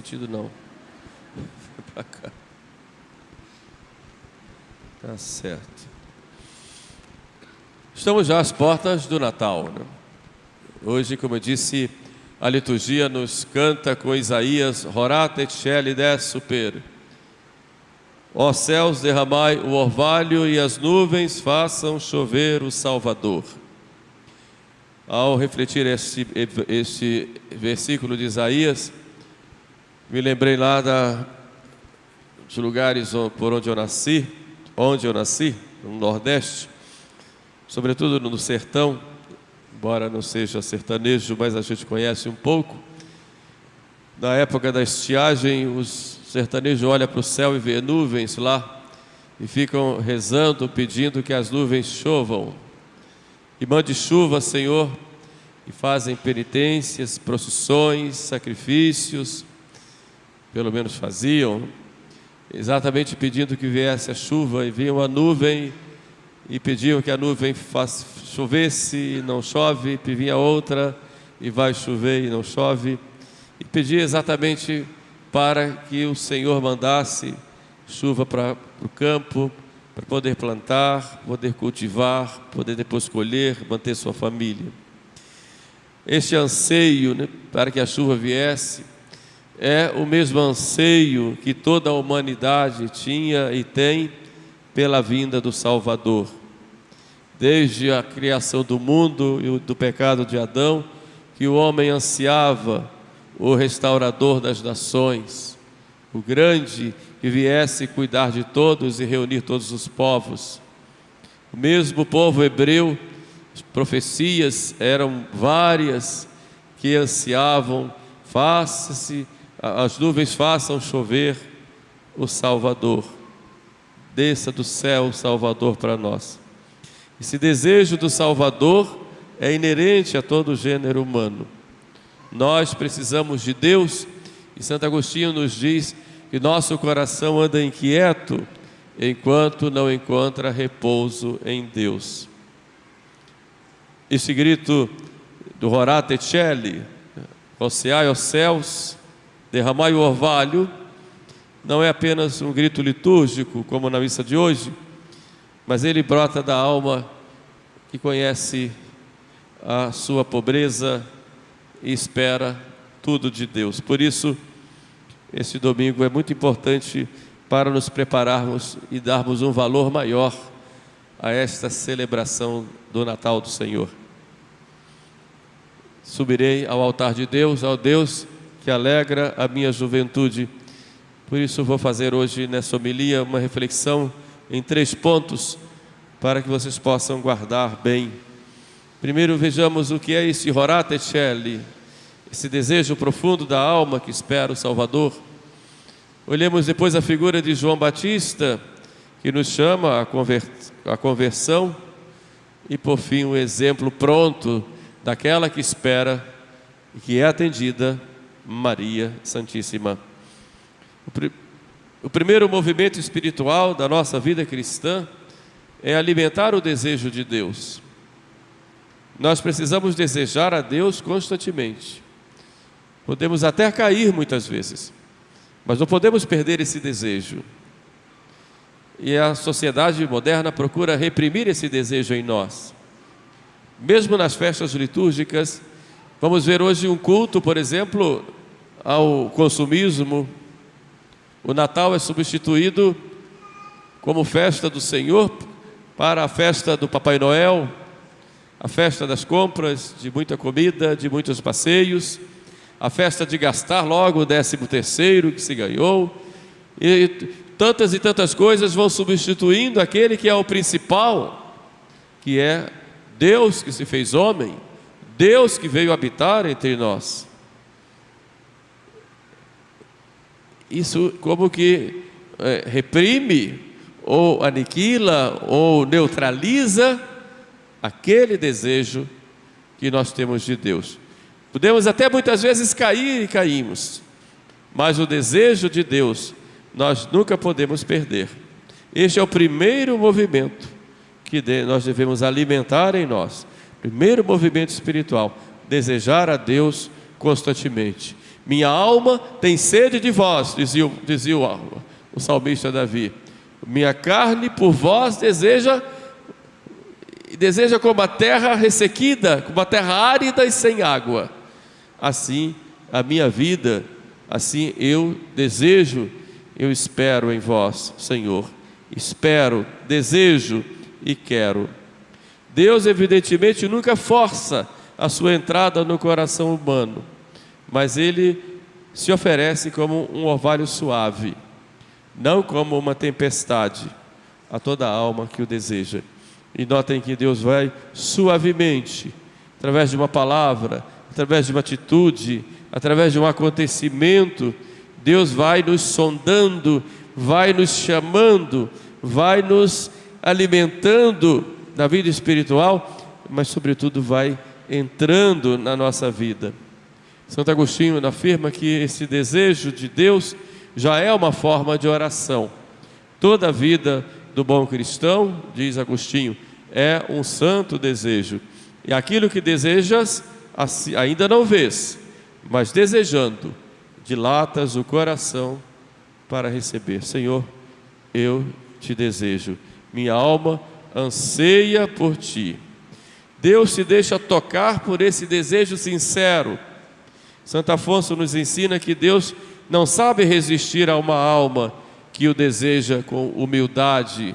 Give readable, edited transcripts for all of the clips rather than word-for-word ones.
sentido não. Para cá. Tá certo. Estamos já às portas do Natal, né? Hoje, como eu disse, a liturgia nos canta com Isaías: Horat et Sheli des super. Ó céus, derramai o orvalho e as nuvens façam chover o Salvador. Ao refletir este versículo de Isaías, me lembrei lá dos lugares por onde eu nasci, no Nordeste, sobretudo no sertão, embora não seja sertanejo, mas a gente conhece um pouco. Na época da estiagem, os sertanejos olham para o céu e vê nuvens lá e ficam rezando, pedindo que as nuvens chovam. E mande chuva, Senhor, e fazem penitências, procissões, sacrifícios, pelo menos faziam, exatamente pedindo que viesse a chuva, e vinha uma nuvem e pediam que a nuvem chovesse e não chove, e vinha outra e vai chover e não chove, e pedia exatamente para que o Senhor mandasse chuva para o campo, para poder plantar, poder cultivar, poder depois colher, manter sua família. Este anseio, né, para que a chuva viesse, é o mesmo anseio que toda a humanidade tinha e tem pela vinda do Salvador. Desde a criação do mundo e do pecado de Adão, que o homem ansiava o restaurador das nações, o grande que viesse cuidar de todos e reunir todos os povos. O mesmo povo hebreu, as profecias eram várias que ansiavam: as nuvens façam chover o Salvador, desça do céu o Salvador para nós. Esse desejo do Salvador é inerente a todo o gênero humano. Nós precisamos de Deus, e Santo Agostinho nos diz que nosso coração anda inquieto enquanto não encontra repouso em Deus. Esse grito do Horat et Sheli, roceai aos céus, derramai o orvalho, não é apenas um grito litúrgico, como na missa de hoje, mas ele brota da alma que conhece a sua pobreza e espera tudo de Deus. Por isso, esse domingo é muito importante para nos prepararmos e darmos um valor maior a esta celebração do Natal do Senhor. Subirei ao altar de Deus, ao Deus que alegra a minha juventude. Por isso vou fazer hoje nessa homilia uma reflexão em 3 pontos para que vocês possam guardar bem. Primeiro, vejamos o que é esse Horat et Sheli, esse desejo profundo da alma que espera o Salvador. Olhemos depois a figura de João Batista, que nos chama à conversão, e por fim o exemplo pronto daquela que espera e que é atendida, Maria Santíssima. O primeiro movimento espiritual da nossa vida cristã é alimentar o desejo de Deus. Nós precisamos desejar a Deus constantemente. Podemos até cair muitas vezes, mas não podemos perder esse desejo. E a sociedade moderna procura reprimir esse desejo em nós. Mesmo nas festas litúrgicas, vamos ver hoje um culto, por exemplo, ao consumismo. O Natal é substituído como festa do Senhor para a festa do Papai Noel, a festa das compras, de muita comida, de muitos passeios, a festa de gastar logo o 13º que se ganhou, e tantas coisas vão substituindo aquele que é o principal, que é Deus que se fez homem, Deus que veio habitar entre nós. Isso como que reprime, ou aniquila, ou neutraliza aquele desejo que nós temos de Deus. Podemos até muitas vezes cair e caímos, mas o desejo de Deus nós nunca podemos perder. Este é o primeiro movimento que nós devemos alimentar em nós. Primeiro movimento espiritual, desejar a Deus constantemente. Minha alma tem sede de vós, dizia o salmista Davi. Minha carne por vós deseja como a terra ressequida, como a terra árida e sem água. Assim a minha vida, assim eu desejo, eu espero em vós, Senhor. Espero, desejo e quero. Deus evidentemente nunca força a sua entrada no coração humano, mas Ele se oferece como um orvalho suave, não como uma tempestade, a toda alma que o deseja. E notem que Deus vai suavemente, através de uma palavra, através de uma atitude, através de um acontecimento, Deus vai nos sondando, vai nos chamando, vai nos alimentando na vida espiritual, mas sobretudo vai entrando na nossa vida. Santo Agostinho afirma que esse desejo de Deus já é uma forma de oração. Toda a vida do bom cristão, diz Agostinho, é um santo desejo. E aquilo que desejas, ainda não vês, mas desejando, dilatas o coração para receber. Senhor, eu te desejo, minha alma anseia por ti. Deus se deixa tocar por esse desejo sincero. Santo Afonso nos ensina que Deus não sabe resistir a uma alma que o deseja com humildade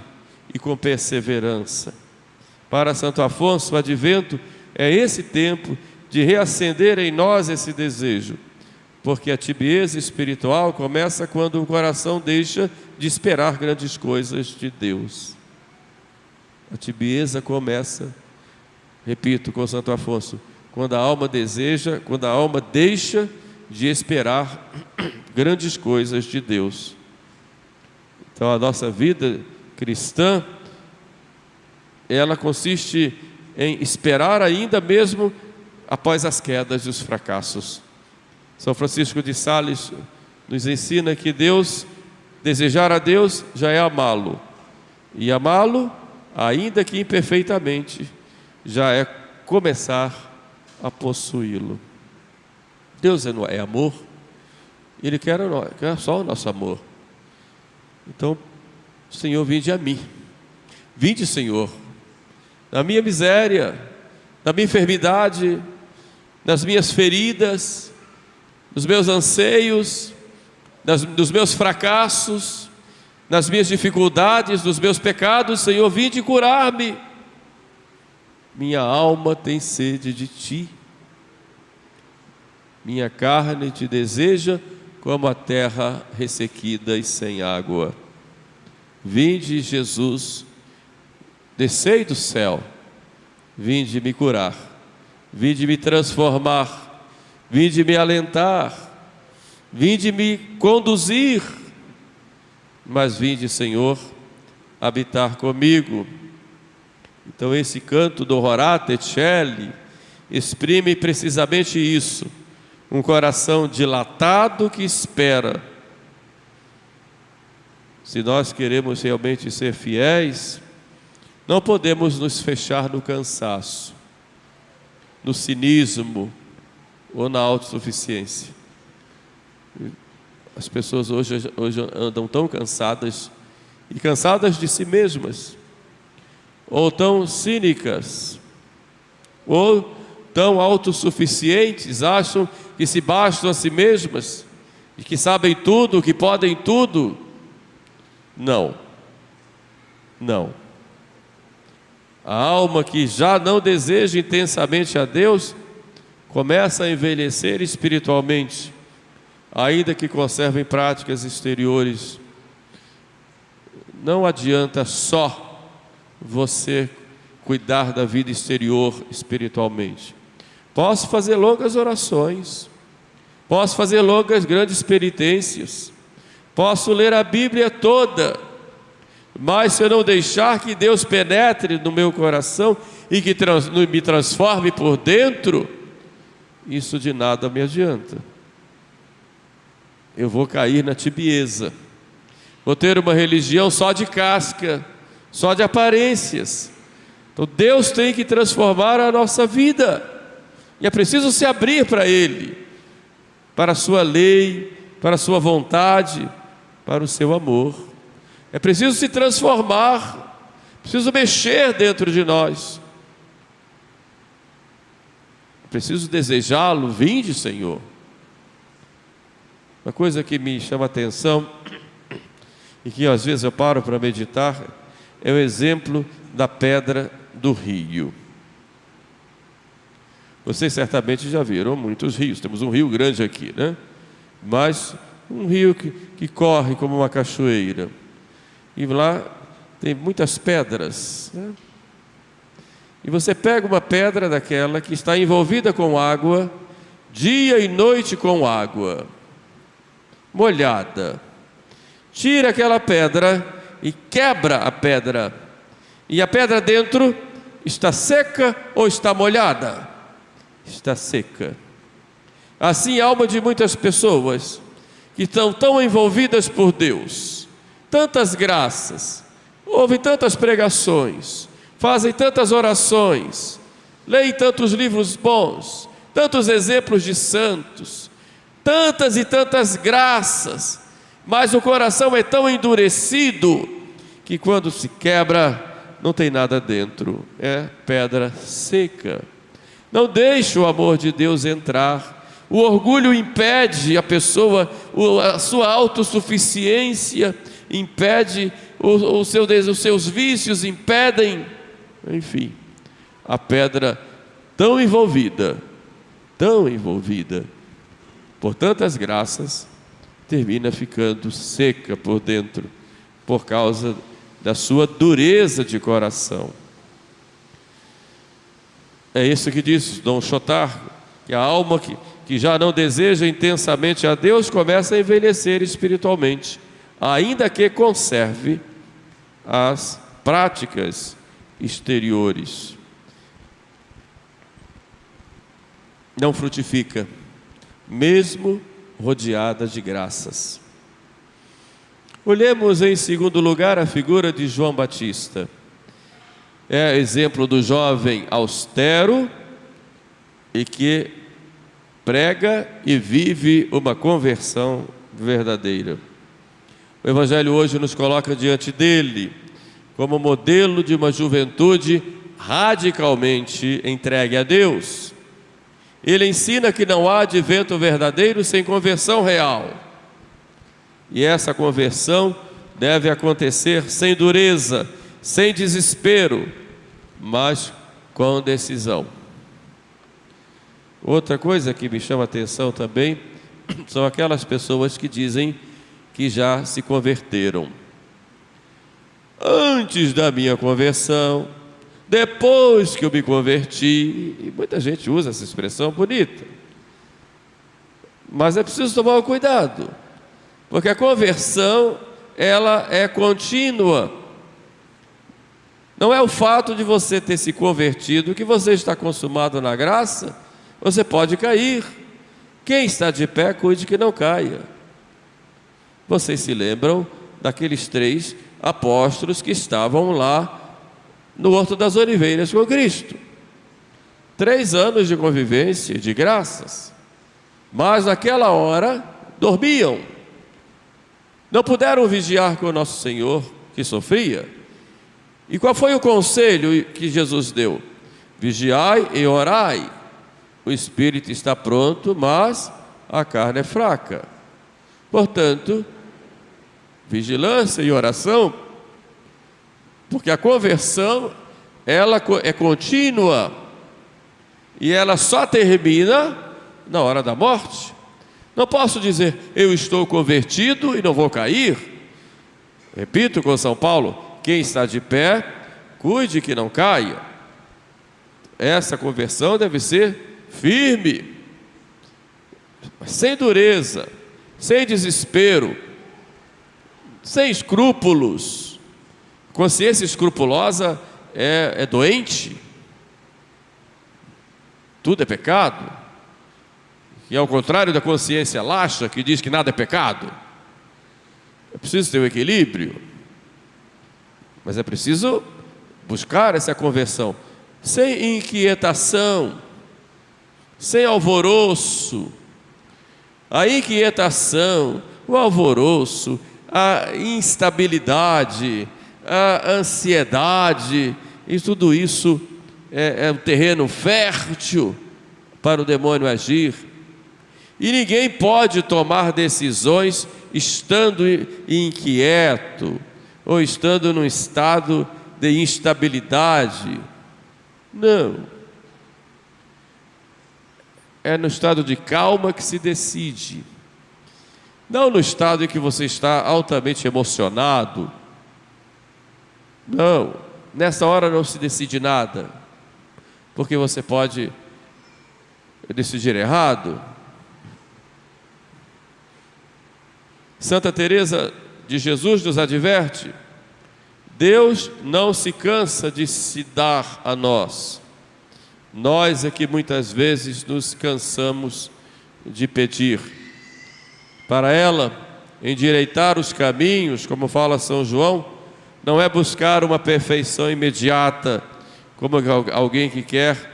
e com perseverança. Para Santo Afonso, o advento é esse tempo de reacender em nós esse desejo, porque a tibieza espiritual começa quando o coração deixa de esperar grandes coisas de Deus. A tibieza começa, repito com Santo Afonso, quando a alma deseja, quando a alma deixa de esperar grandes coisas de Deus. Então a nossa vida cristã, ela consiste em esperar ainda mesmo após as quedas e os fracassos. São Francisco de Sales nos ensina que desejar a Deus já é amá-lo, e amá-lo, ainda que imperfeitamente, já é começar a possuí-lo. Deus é amor, Ele quer só o nosso amor. Então, Senhor, vinde a mim. Vinde, Senhor, na minha miséria, na minha enfermidade, nas minhas feridas, nos meus anseios, nos meus fracassos, nas minhas dificuldades, nos meus pecados. Senhor, vinde curar-me. Minha alma tem sede de ti, minha carne te deseja como a terra ressequida e sem água. Vinde, Jesus, descei do céu, vinde me curar, vinde me transformar, vinde me alentar, vinde me conduzir, mas vinde, Senhor, habitar comigo. Então esse canto do Horate Coeli exprime precisamente isso, um coração dilatado que espera. Se nós queremos realmente ser fiéis, não podemos nos fechar no cansaço, no cinismo ou na autossuficiência. As pessoas hoje andam tão cansadas, e cansadas de si mesmas, ou tão cínicas, ou tão autossuficientes, acham que se bastam a si mesmas, e que sabem tudo, que podem tudo. Não. A alma que já não deseja intensamente a Deus, começa a envelhecer espiritualmente, ainda que conservem práticas exteriores. Não adianta só você cuidar da vida exterior espiritualmente. Posso fazer longas orações, posso fazer longas grandes penitências, posso ler a Bíblia toda, mas se eu não deixar que Deus penetre no meu coração e que me transforme por dentro, isso de nada me adianta. Eu vou cair na tibieza, vou ter uma religião só de casca, só de aparências. Então Deus tem que transformar a nossa vida, e é preciso se abrir para Ele, para a sua lei, para a sua vontade, para o seu amor. É preciso se transformar, preciso mexer dentro de nós. É preciso desejá-lo. Vinde, Senhor. Uma coisa que me chama a atenção e que às vezes eu paro para meditar é o exemplo da pedra do rio. Vocês certamente já viram muitos rios. Temos um rio grande aqui, né? Mas um rio que corre como uma cachoeira. E lá tem muitas pedras, né? E você pega uma pedra daquela que está envolvida com água, dia e noite com água, molhada. Tira aquela pedra e quebra a pedra. E a pedra dentro está seca ou está molhada? Está seca. Assim a alma de muitas pessoas que estão tão envolvidas por Deus, tantas graças, ouvem tantas pregações, fazem tantas orações, leem tantos livros bons, tantos exemplos de santos, tantas e tantas graças, mas o coração é tão endurecido que quando se quebra não tem nada dentro, é pedra seca. Não deixe o amor de Deus entrar. O orgulho impede a pessoa, a sua autossuficiência impede, os seus vícios impedem, enfim, a pedra tão envolvida por tantas graças, termina ficando seca por dentro, por causa da sua dureza de coração. É isso que diz Dom Chotar, que a alma que já não deseja intensamente a Deus começa a envelhecer espiritualmente, ainda que conserve as práticas exteriores. Não frutifica, mesmo rodeada de graças. Olhemos em segundo lugar a figura de João Batista. É exemplo do jovem austero e que prega e vive uma conversão verdadeira. O Evangelho hoje nos coloca diante dele como modelo de uma juventude radicalmente entregue a Deus. Ele ensina que não há advento verdadeiro sem conversão real. E essa conversão deve acontecer sem dureza, sem desespero, mas com decisão. Outra coisa que me chama a atenção também são aquelas pessoas que dizem que já se converteram. Antes da minha conversão, depois que eu me converti, e muita gente usa essa expressão bonita, mas é preciso tomar um cuidado, porque a conversão, ela é contínua. Não é o fato de você ter se convertido que você está consumado na graça. Você pode cair. Quem está de pé, cuide que não caia. Vocês se lembram daqueles 3 apóstolos que estavam lá no Horto das Oliveiras com Cristo. 3 anos de convivência, de graças, mas naquela hora dormiam. Não puderam vigiar com o nosso Senhor, que sofria. E qual foi o conselho que Jesus deu? Vigiai e orai. O espírito está pronto, mas a carne é fraca. Portanto, vigilância e oração, porque a conversão, ela é contínua e ela só termina na hora da morte. Não posso dizer, eu estou convertido e não vou cair. Repito com São Paulo, quem está de pé, cuide que não caia. Essa conversão deve ser firme, sem dureza, sem desespero, sem escrúpulos. Consciência escrupulosa é doente. Tudo é pecado. E ao contrário da consciência laxa, que diz que nada é pecado. É preciso ter um equilíbrio. Mas é preciso buscar essa conversão sem inquietação, sem alvoroço, a inquietação, o alvoroço, a instabilidade, a ansiedade, e tudo isso é um terreno fértil para o demônio agir. E ninguém pode tomar decisões estando inquieto ou estando num estado de instabilidade. Não. É no estado de calma que se decide. Não no estado em que você está altamente emocionado. Não. Nessa hora não se decide nada, porque você pode decidir errado. Santa Teresa de Jesus nos adverte: Deus não se cansa de se dar a nós. Nós é que muitas vezes nos cansamos de pedir. Para ela, endireitar os caminhos, como fala São João, não é buscar uma perfeição imediata, como alguém que quer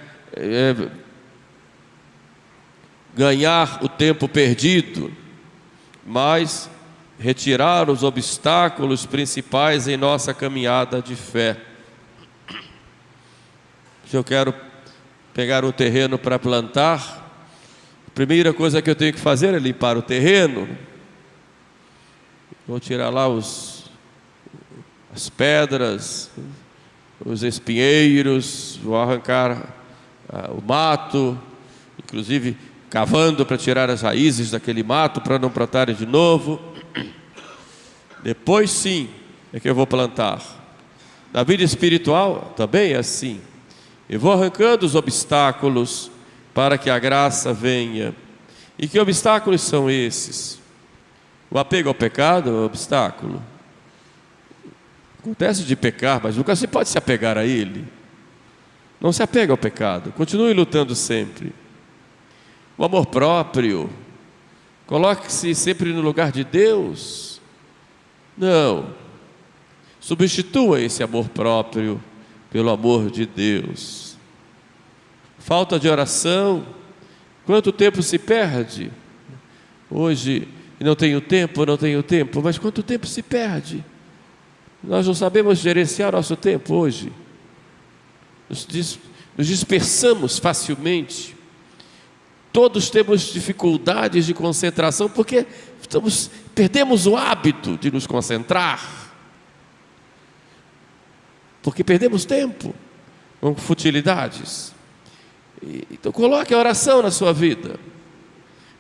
ganhar o tempo perdido, mas retirar os obstáculos principais em nossa caminhada de fé. Se eu quero pegar um terreno para plantar, a primeira coisa que eu tenho que fazer é limpar o terreno. Vou tirar lá as pedras, os espinheiros, vou arrancar o mato, inclusive cavando para tirar as raízes daquele mato para não brotarem de novo. Depois sim é que eu vou plantar. Na vida espiritual também é assim. Eu vou arrancando os obstáculos para que a graça venha. E que obstáculos são esses? O apego ao pecado é um obstáculo. Acontece de pecar, mas nunca se pode se apegar a ele. Não se apega ao pecado, continue lutando sempre. O amor próprio, coloque-se sempre no lugar de Deus. Não, substitua esse amor próprio pelo amor de Deus. Falta de oração, quanto tempo se perde? Hoje, não tenho tempo, mas quanto tempo se perde? Nós não sabemos gerenciar nosso tempo hoje. Nos dispersamos facilmente. Todos temos dificuldades de concentração porque perdemos o hábito de nos concentrar. Porque perdemos tempo com futilidades. Então coloque a oração na sua vida.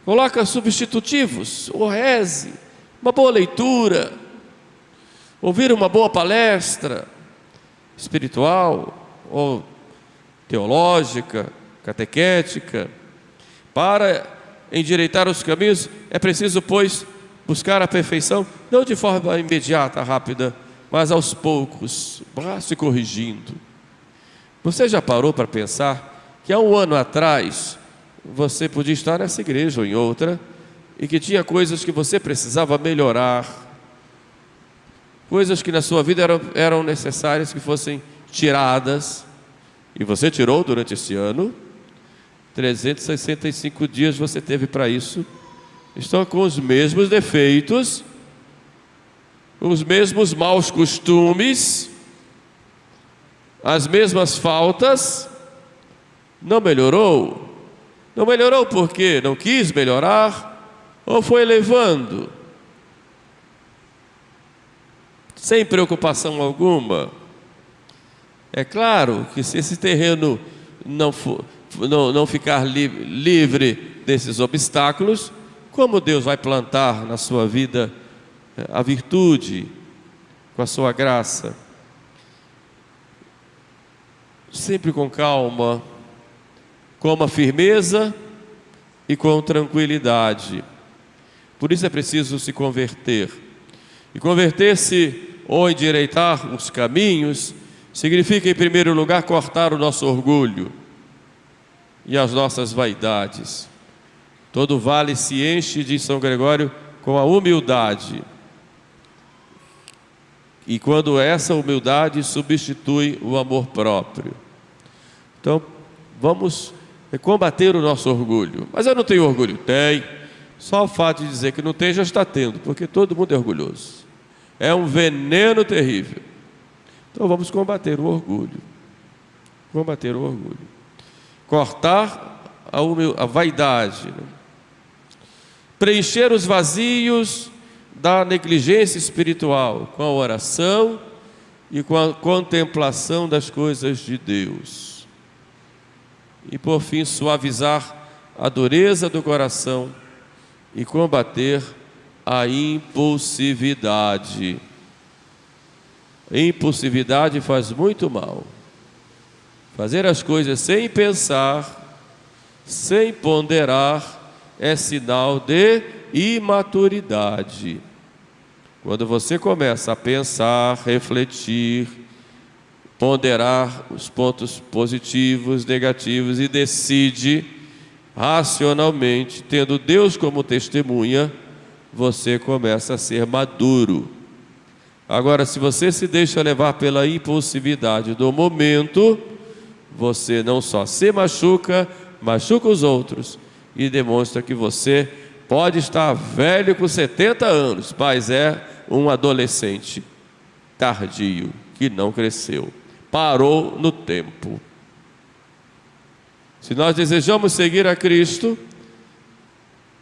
Coloque substitutivos, ou reze, uma boa leitura, ouvir uma boa palestra espiritual ou teológica, catequética. Para endireitar os caminhos é preciso, pois, buscar a perfeição, não de forma imediata, rápida, mas aos poucos, vá se corrigindo. Você já parou para pensar que há um ano atrás você podia estar nessa igreja ou em outra e que tinha coisas que você precisava melhorar, coisas que na sua vida eram necessárias que fossem tiradas, e você tirou durante esse ano? 365 dias você teve para isso. Estão com os mesmos defeitos, os mesmos maus costumes, as mesmas faltas. Não melhorou? Não melhorou porque não quis melhorar ou foi levando sem preocupação alguma? É claro que se esse terreno não ficar livre desses obstáculos, como Deus vai plantar na sua vida a virtude com a sua graça? Sempre com calma, com uma firmeza e com tranquilidade. Por isso é preciso se converter. E converter-se ou endireitar os caminhos significa, em primeiro lugar, cortar o nosso orgulho e as nossas vaidades. Todo vale se enche, diz São Gregório, com a humildade. E quando essa humildade substitui o amor próprio. Então, vamos combater o nosso orgulho. Mas eu não tenho orgulho. Só o fato de dizer que não tem já está tendo, porque todo mundo é orgulhoso. É um veneno terrível. Então vamos combater o orgulho. Combater o orgulho. Cortar a vaidade, né? Preencher os vazios da negligência espiritual com a oração e com a contemplação das coisas de Deus. E por fim, suavizar a dureza do coração e combater a impulsividade. A impulsividade faz muito mal. Fazer as coisas sem pensar, sem ponderar, é sinal de imaturidade. Quando você começa a pensar, refletir, ponderar os pontos positivos, negativos e decide racionalmente, tendo Deus como testemunha, você começa a ser maduro. Agora, se você se deixa levar pela impulsividade do momento, você não só se machuca, machuca os outros e demonstra que você pode estar velho com 70 anos, mas é um adolescente tardio, que não cresceu, parou no tempo. Se nós desejamos seguir a Cristo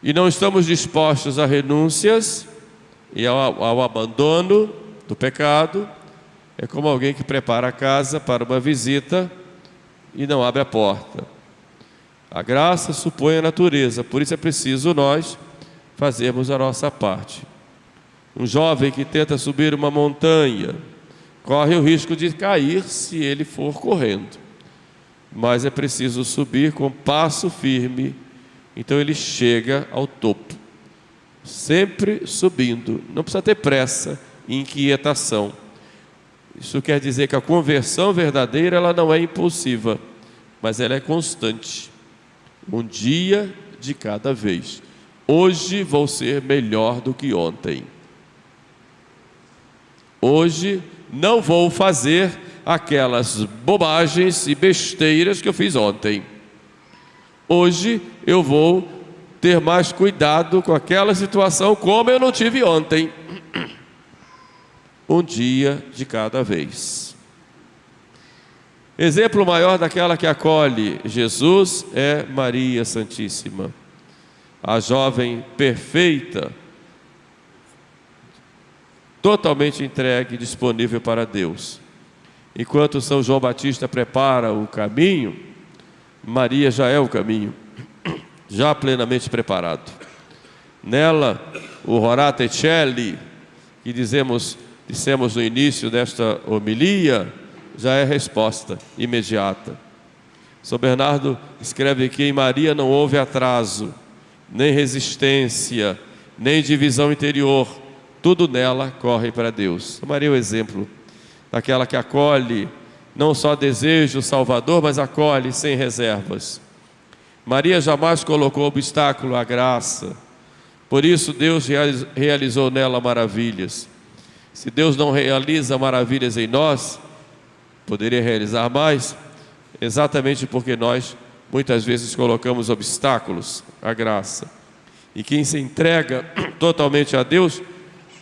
e não estamos dispostos a renúncias e ao abandono do pecado, é como alguém que prepara a casa para uma visita e não abre a porta. A graça supõe a natureza, por isso é preciso nós fazermos a nossa parte. Um jovem que tenta subir uma montanha corre o risco de cair se ele for correndo, mas é preciso subir com passo firme, então ele chega ao topo, sempre subindo, não precisa ter pressa e inquietação. Isso quer dizer que a conversão verdadeira, ela não é impulsiva, mas ela é constante, um dia de cada vez. Hoje vou ser melhor do que ontem. Hoje não vou fazer aquelas bobagens e besteiras que eu fiz ontem. Hoje eu vou ter mais cuidado com aquela situação como eu não tive ontem. Um dia de cada vez. Exemplo maior daquela que acolhe Jesus é Maria Santíssima, a jovem perfeita, totalmente entregue e disponível para Deus. Enquanto São João Batista prepara o caminho, Maria já é o caminho, já plenamente preparado. Nela, o Orate Coeli, que dissemos no início desta homilia, já é resposta imediata. São Bernardo escreve que em Maria não houve atraso, nem resistência, nem divisão interior, tudo nela corre para Deus. Maria é o exemplo daquela que acolhe, não só deseja o Salvador, mas acolhe sem reservas. Maria jamais colocou obstáculo à graça, por isso Deus realizou nela maravilhas. Se Deus não realiza maravilhas em nós, poderia realizar mais, exatamente porque nós muitas vezes colocamos obstáculos à graça. E quem se entrega totalmente a Deus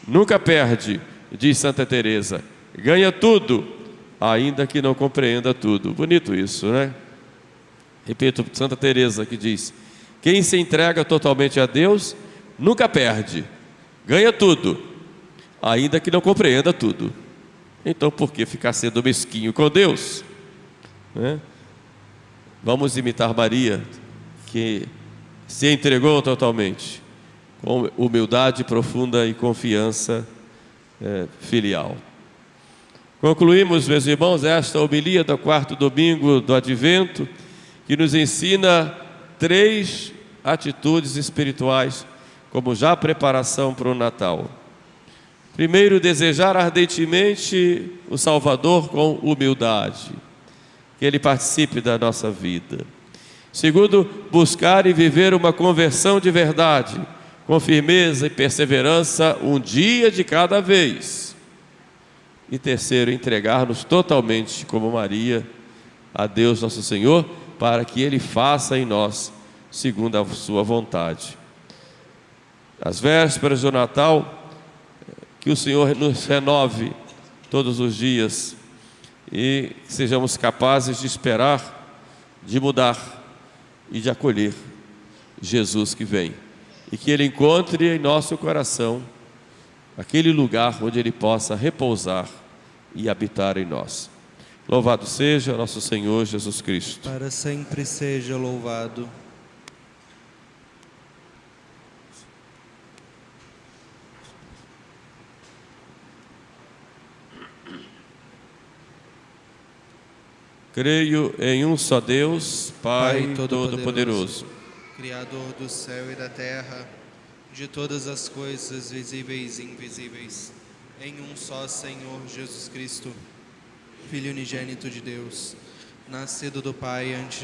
nunca perde, diz Santa Teresa, ganha tudo, ainda que não compreenda tudo. Bonito isso, né? Repito, Santa Teresa que diz: quem se entrega totalmente a Deus nunca perde, ganha tudo, ainda que não compreenda tudo. Então por que ficar sendo mesquinho com Deus, né? Vamos imitar Maria, que se entregou totalmente, com humildade profunda e confiança filial. Concluímos, meus irmãos, esta homilia do 4º domingo do Advento, que nos ensina 3 atitudes espirituais, como já preparação para o Natal. Primeiro, desejar ardentemente o Salvador com humildade, que Ele participe da nossa vida. Segundo, buscar e viver uma conversão de verdade, com firmeza e perseverança, um dia de cada vez. E terceiro, entregar-nos totalmente, como Maria, a Deus nosso Senhor, para que Ele faça em nós, segundo a sua vontade. As vésperas do Natal, que o Senhor nos renove todos os dias e sejamos capazes de esperar, de mudar e de acolher Jesus que vem. E que Ele encontre em nosso coração aquele lugar onde Ele possa repousar e habitar em nós. Louvado seja nosso Senhor Jesus Cristo. Para sempre seja louvado. Creio em um só Deus, Pai Todo-Poderoso, Criador do céu e da terra, de todas as coisas visíveis e invisíveis, em um só Senhor Jesus Cristo, Filho unigênito de Deus, nascido do Pai antes de